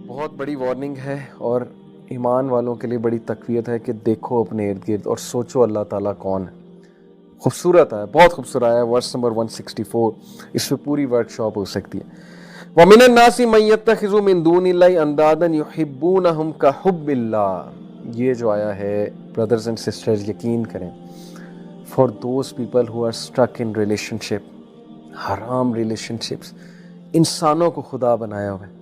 بہت بڑی وارننگ ہے اور ایمان والوں کے لیے بڑی تقویت ہے کہ دیکھو اپنے ارد گرد اور سوچو اللہ تعالیٰ کون ہے. خوبصورت ہے, بہت خوبصورت ہے. ورس نمبر 164, اس پہ پوری ورک شاپ ہو سکتی ہے. وَمِنَ النَّاسِ مَن يَتَّخِذُ مِن دُونِ اللَّهِ أَندَادًا يُحِبُّونَهُمْ كَحُبِّ اللَّهِ. یہ جو آیا ہے برادرز اینڈ سسٹرز, یقین کریں, for those people who are struck in relationship, حرام ریلیشن شپس, انسانوں کو خدا بنایا ہوا ہے,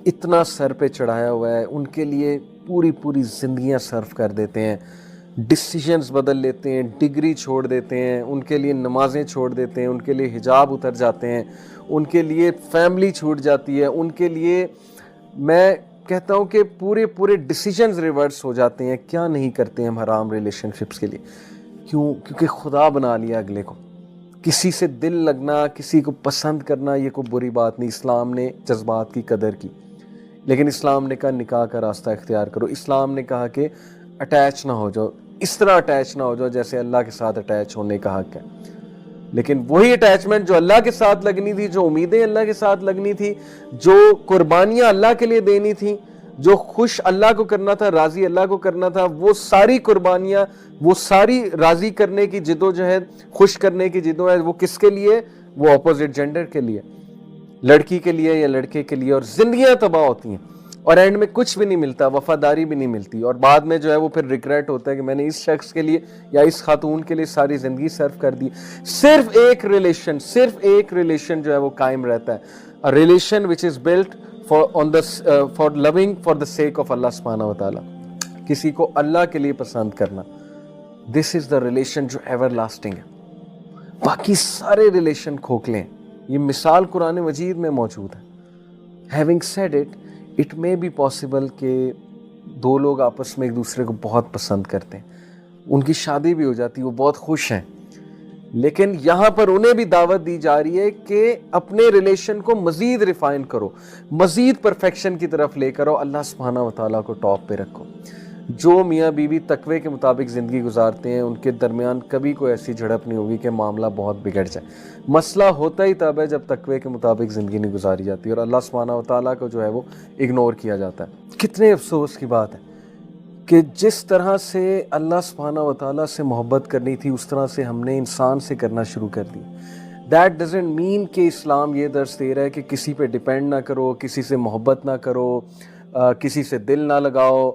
اتنا سر پہ چڑھایا ہوا ہے, ان کے لیے پوری زندگیاں صرف کر دیتے ہیں, ڈسیجنز بدل لیتے ہیں, ڈگری چھوڑ دیتے ہیں, ان کے لیے نمازیں چھوڑ دیتے ہیں, ان کے لیے حجاب اتر جاتے ہیں, ان کے لیے فیملی چھوٹ جاتی ہے, ان کے لیے میں کہتا ہوں کہ پورے ڈیسیجنز ریورس ہو جاتے ہیں. کیا نہیں کرتے ہیں ہم حرام ریلیشن شپس کے لیے؟ کیونکہ خدا بنا لیا اگلے کو. کسی سے دل لگنا, کسی کو پسند کرنا, یہ کوئی بری بات نہیں. اسلام نے جذبات کی قدر کی, لیکن اسلام نے کہا نکاح کا راستہ اختیار کرو. اسلام نے کہا کہ اٹیچ نہ ہو جاؤ, اس طرح اٹیچ نہ ہو جاؤ جیسے اللہ کے ساتھ اٹیچ ہونے کا حق ہے. لیکن وہی اٹیچمنٹ جو اللہ کے ساتھ لگنی تھی, جو امیدیں اللہ کے ساتھ لگنی تھی, جو قربانیاں اللہ کے لیے دینی تھی, جو خوش اللہ کو کرنا تھا, راضی اللہ کو کرنا تھا, وہ ساری قربانیاں, وہ ساری راضی کرنے کی جدوجہد, خوش کرنے کی جدوجہد, وہ کس کے لیے؟ وہ اپوزٹ جینڈر کے لیے, لڑکی کے لیے یا لڑکے کے لیے. اور زندگیاں تباہ ہوتی ہیں اور اینڈ میں کچھ بھی نہیں ملتا, وفاداری بھی نہیں ملتی, اور بعد میں جو ہے وہ پھر ریگریٹ ہوتا ہے کہ میں نے اس شخص کے لیے یا اس خاتون کے لیے ساری زندگی صرف کر دی. صرف ایک ریلیشن جو ہے وہ قائم رہتا ہے, a relation which is built for loving for the sake of Allah سبحانہ و تعالیٰ, کسی کو اللہ کے لیے پسند کرنا. this is the relation جو ایور لاسٹنگ ہے. باقی سارے ریلیشن کھوکھلے ہیں. یہ مثال قرآن مجید میں موجود ہے. having said it may be possible کہ دو لوگ آپس میں ایک دوسرے کو بہت پسند کرتے ہیں, ان کی شادی بھی ہو جاتی ہے, وہ بہت خوش ہیں, لیکن یہاں پر انہیں بھی دعوت دی جا رہی ہے کہ اپنے ریلیشن کو مزید ریفائن کرو, مزید پرفیکشن کی طرف لے کرو, اللہ سبحانہ و تعالیٰ کو ٹاپ پہ رکھو. جو میاں بیوی تقوی کے مطابق زندگی گزارتے ہیں ان کے درمیان کبھی کوئی ایسی جھڑپ نہیں ہوگی کہ معاملہ بہت بگڑ جائے. مسئلہ ہوتا ہی تب ہے جب تقوی کے مطابق زندگی نہیں گزاری جاتی اور اللہ سبحانہ و تعالیٰ کو جو ہے وہ اگنور کیا جاتا ہے. کتنے افسوس کی بات ہے کہ جس طرح سے اللہ سبحانہ و تعالیٰ سے محبت کرنی تھی اس طرح سے ہم نے انسان سے کرنا شروع کر دی. دیٹ ڈزنٹ مین کہ اسلام یہ درس دے رہا ہے کہ کسی پہ ڈیپینڈ نہ کرو, کسی سے محبت نہ کرو, کسی سے دل نہ لگاؤ.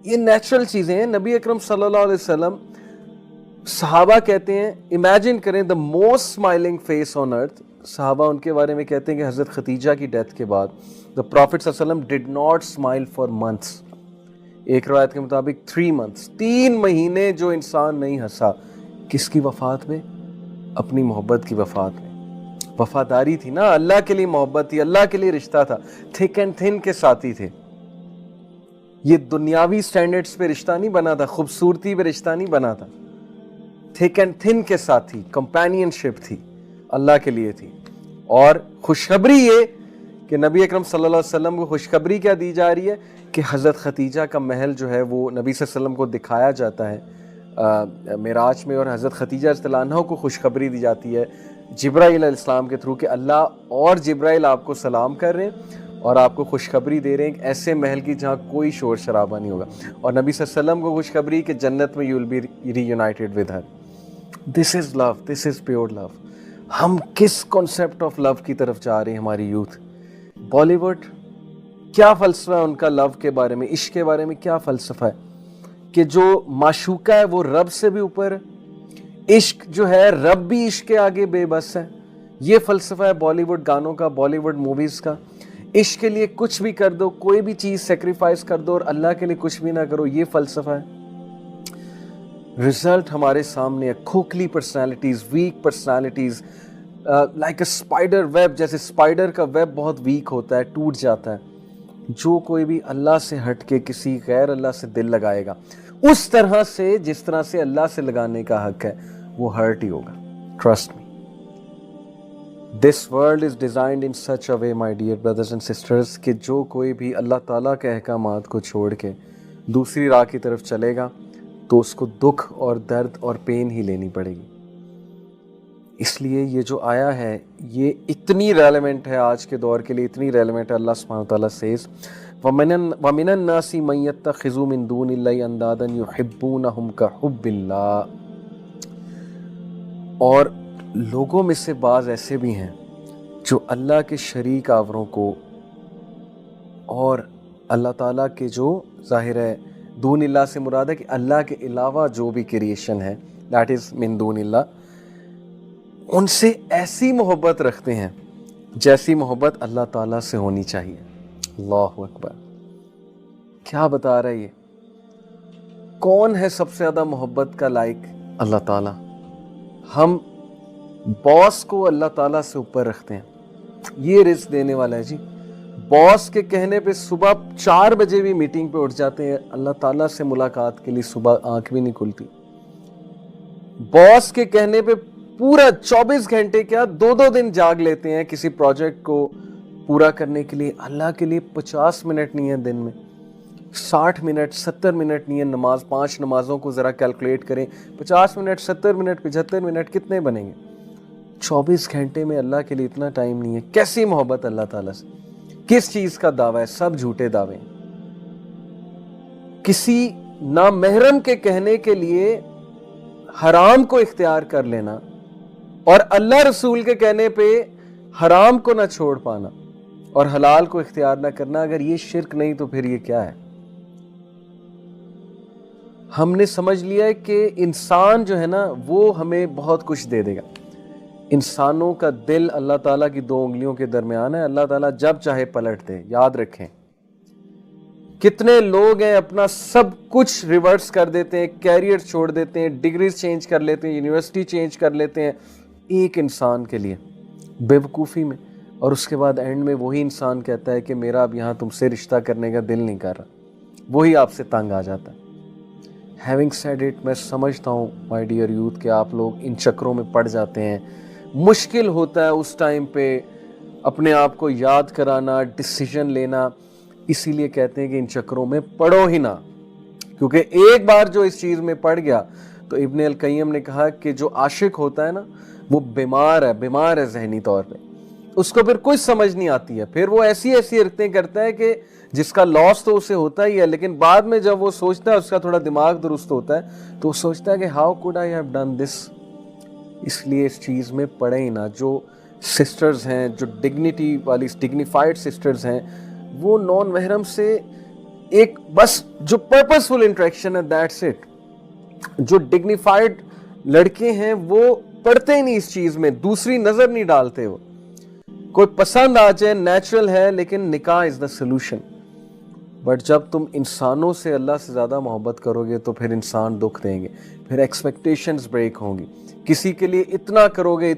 یہ نیچرل چیزیں ہیں. نبی اکرم صلی اللہ علیہ وسلم, صحابہ کہتے ہیں, امیجن کریں the most smiling face on earth. صحابہ ان کے بارے میں کہتے ہیں کہ حضرت خدیجہ کی ڈیتھ کے بعد the Prophet صلی اللہ علیہ وسلم did not smile for months. ایک روایت کے مطابق 3 months, 3 مہینے جو انسان نہیں ہنسا. کس کی وفات میں؟ اپنی محبت کی وفات میں. وفاداری تھی نا, اللہ کے لیے محبت تھی, اللہ کے لیے رشتہ تھا. تھک اینڈ تھن کے ساتھی تھے. یہ دنیاوی سٹینڈرڈز پہ رشتہ نہیں بنا تھا, خوبصورتی پہ رشتہ نہیں بنا تھا. تھک اینڈ تھن کے ساتھ تھی, کمپینین شپ تھی, اللہ کے لیے تھی. اور خوشخبری یہ کہ نبی اکرم صلی اللہ علیہ وسلم کو خوشخبری کیا دی جا رہی ہے کہ حضرت خدیجہ کا محل جو ہے وہ نبی صلی اللہ علیہ وسلم کو دکھایا جاتا ہے معراج میں, اور حضرت خدیجہ رضی اللہ عنہا کو خوشخبری دی جاتی ہے جبرائیل علیہ السلام کے تھرو کہ اللہ اور جبرائیل آپ کو سلام کر رہے ہیں اور آپ کو خوشخبری دے رہے ہیں کہ ایسے محل کی جہاں کوئی شور شرابہ نہیں ہوگا. اور نبی صلی اللہ علیہ وسلم کو خوشخبری کہ جنت میں you will be reunited with her. This is love, this is pure love. ہم کس کانسیپٹ آف لو کی طرف جا رہے ہیں ہماری یوتھ؟ بالی ووڈ کیا فلسفہ ہے ان کا لو کے بارے میں, عشق کے بارے میں کیا فلسفہ ہے کہ جو معشوقہ ہے وہ رب سے بھی اوپر ہے, عشق جو ہے رب بھی عشق کے آگے بے بس ہے. یہ فلسفہ ہے بالی ووڈ گانوں کا, بالی ووڈ موویز کا. عشق کے لیے کچھ بھی کر دو, کوئی بھی چیز سیکریفائز کر دو, اور اللہ کے لیے کچھ بھی نہ کرو, یہ فلسفہ ہے. رزلٹ ہمارے سامنے ہے. کھوکھلی personalities, weak personalities, like a spider web. جیسے اسپائڈر کا ویب بہت ویک ہوتا ہے, ٹوٹ جاتا ہے. جو کوئی بھی اللہ سے ہٹ کے کسی غیر اللہ سے دل لگائے گا اس طرح سے جس طرح سے اللہ سے لگانے کا حق ہے, وہ ہرٹ ہی ہوگا. Trust me. This world is designed in such a way, my dear brothers and sisters, کہ جو کوئی بھی اللہ تعالیٰ کے احکامات کو چھوڑ کے دوسری راہ کی طرف چلے گا تو اس کو دکھ اور درد اور پین ہی لینی پڑے گی. اس لیے یہ جو آیا ہے یہ اتنی ریلیونٹ ہے آج کے دور کے لیے, اتنی ریلیونٹ ہے. اللہ سبحانہ وتعالیٰ says وَمِنَ النَّاسِ مَن يَتَّخِذُ مِن دُونِ اللَّهِ أَندَادًا يُحِبُّونَهُمْ كَحُبِّ اللَّهِ، اور لوگوں میں سے بعض ایسے بھی ہیں جو اللہ کے شریک آوروں کو اور اللہ تعالیٰ کے جو ظاہر ہے دون اللہ سے مراد ہے کہ اللہ کے علاوہ جو بھی کریشن ہے دیٹ از من دون اللہ، ان سے ایسی محبت رکھتے ہیں جیسی محبت اللہ تعالیٰ سے ہونی چاہیے۔ اللہ اکبر، کیا بتا رہا ہے یہ؟ کون ہے سب سے زیادہ محبت کا لائق؟ اللہ تعالیٰ۔ ہم باس کو اللہ تعالیٰ سے اوپر رکھتے ہیں، یہ رزق دینے والا ہے جی۔ باس کے کہنے پہ صبح 4 بجے بھی میٹنگ پہ اٹھ جاتے ہیں، اللہ تعالیٰ سے ملاقات کے لیے صبح آنکھ بھی نہیں کھلتی۔ باس کے کہنے پہ پورا 24 گھنٹے کیا 2 دن جاگ لیتے ہیں کسی پروجیکٹ کو پورا کرنے کے لیے، اللہ کے لیے 50 منٹ نہیں ہے دن میں، 60 منٹ 70 منٹ نہیں ہے نماز، 5 نمازوں کو ذرا کیلکولیٹ کریں، 50 منٹ 70 منٹ 75 منٹ کتنے بنیں گے؟ 24 گھنٹے میں اللہ کے لیے اتنا ٹائم نہیں ہے۔ کیسی محبت اللہ تعالیٰ سے؟ کس چیز کا دعویٰ ہے؟ سب جھوٹے دعوے ہیں۔ کسی نامحرم کے کہنے کے لیے حرام کو اختیار کر لینا اور اللہ رسول کے کہنے پہ حرام کو نہ چھوڑ پانا اور حلال کو اختیار نہ کرنا، اگر یہ شرک نہیں تو پھر یہ کیا ہے؟ ہم نے سمجھ لیا ہے کہ انسان جو ہے نا وہ ہمیں بہت کچھ دے دے گا۔ انسانوں کا دل اللہ تعالیٰ کی 2 انگلیوں کے درمیان ہے، اللہ تعالیٰ جب چاہے پلٹ دے، یاد رکھیں۔ کتنے لوگ ہیں اپنا سب کچھ ریورس کر دیتے ہیں، کیریئر چھوڑ دیتے ہیں، ڈگریز چینج کر لیتے ہیں، یونیورسٹی چینج کر لیتے ہیں ایک انسان کے لیے بیوقوفی میں، اور اس کے بعد اینڈ میں وہی انسان کہتا ہے کہ میرا اب یہاں تم سے رشتہ کرنے کا دل نہیں کر رہا، وہی آپ سے تنگ آ جاتا ہے۔ ہیونگ سیڈ اٹ، میں سمجھتا ہوں مائی ڈیئر یوتھ کہ آپ لوگ ان چکروں میں پڑ جاتے ہیں، مشکل ہوتا ہے اس ٹائم پہ اپنے آپ کو یاد کرانا، ڈیسیژن لینا، اسی لیے کہتے ہیں کہ ان چکروں میں پڑو ہی نہ، کیونکہ ایک بار جو اس چیز میں پڑ گیا تو ابن القیم نے کہا کہ جو عاشق ہوتا ہے نا وہ بیمار ہے ذہنی طور پہ، اس کو پھر کچھ سمجھ نہیں آتی ہے، پھر وہ ایسی حرکتیں کرتا ہے کہ جس کا لاس تو اسے ہوتا ہی ہے، لیکن بعد میں جب وہ سوچتا ہے، اس کا تھوڑا دماغ درست ہوتا ہے تو وہ سوچتا ہے کہ how could I have done this. اس لیے اس چیز میں پڑے ہی نہ۔ جو سسٹرز ہیں، جو ڈگنیٹی والی ڈگنیفائڈ سسٹرز ہیں، وہ نان محرم سے ایک بس جو پرپسفل انٹریکشن ہے دیٹس اٹ۔ جو ڈگنیفائڈ لڑکے ہیں وہ پڑھتے ہی نہیں اس چیز میں، دوسری نظر نہیں ڈالتے، وہ کوئی پسند آ جائے نیچرل ہے، لیکن نکاح از دا سولوشن۔ بٹ جب تم انسانوں سے اللہ سے زیادہ محبت کرو گے تو پھر انسان دکھ دیں گے، پھر ایکسپیکٹیشنز بریک ہوں گی، کسی کے لیے اتنا کرو گے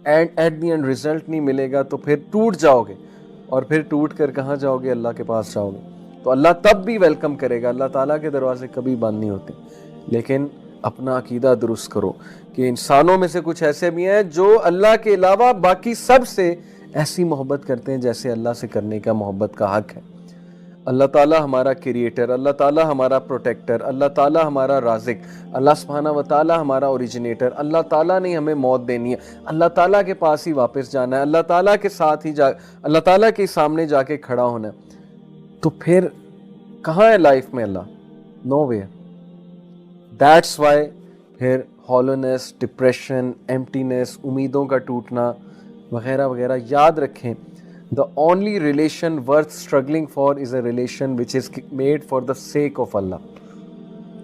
and at the end result نہیں ملے گا تو پھر ٹوٹ جاؤ گے، اور پھر ٹوٹ کر کہاں جاؤ گے؟ اللہ کے پاس جاؤ گے۔ تو اللہ تب بھی ویلکم کرے گا، اللہ تعالیٰ کے دروازے کبھی بند نہیں ہوتے، لیکن اپنا عقیدہ درست کرو کہ انسانوں میں سے کچھ ایسے بھی ہیں جو اللہ کے علاوہ باقی سب سے ایسی محبت کرتے ہیں جیسے اللہ سے کرنے کا محبت کا حق ہے۔ اللہ تعالیٰ ہمارا کریٹر، اللہ تعالیٰ ہمارا پروٹیکٹر، اللہ تعالیٰ ہمارا رازق، اللہ سبحانہ و تعالیٰ ہمارا اوریجنیٹر، اللہ تعالیٰ نے ہمیں موت دینی ہے، اللہ تعالیٰ کے پاس ہی واپس جانا ہے، اللہ تعالیٰ کے ساتھ ہی اللہ تعالیٰ کے سامنے جا کے کھڑا ہونا ہے، تو پھر کہاں ہے لائف میں اللہ؟ Know where. دیٹس وائی پھر ہالونیس، ڈپریشن، ایمٹینس، امیدوں کا ٹوٹنا وغیرہ وغیرہ۔ یاد رکھیں the only relation worth struggling for is a relation which is made for the sake of Allah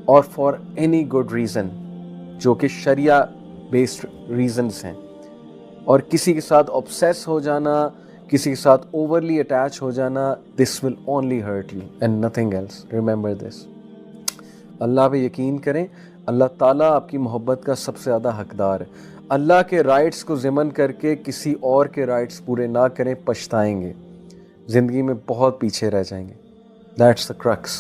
or for any good reason، جو کہ شریعہ based reasons ہیں۔ اور کسی کے ساتھ obsess ہو جانا، کسی کے ساتھ overly attach ہو جانا، this will only hurt you and nothing else. Remember this. اللہ پہ یقین کریں، اللہ تعالیٰ آپ کی محبت کا سب سے زیادہ حقدار ہے۔ اللہ کے رائٹس کو ضمن کر کے کسی اور کے رائٹس پورے نہ کریں، پچھتائیں گے، زندگی میں بہت پیچھے رہ جائیں گے۔ That's the crux.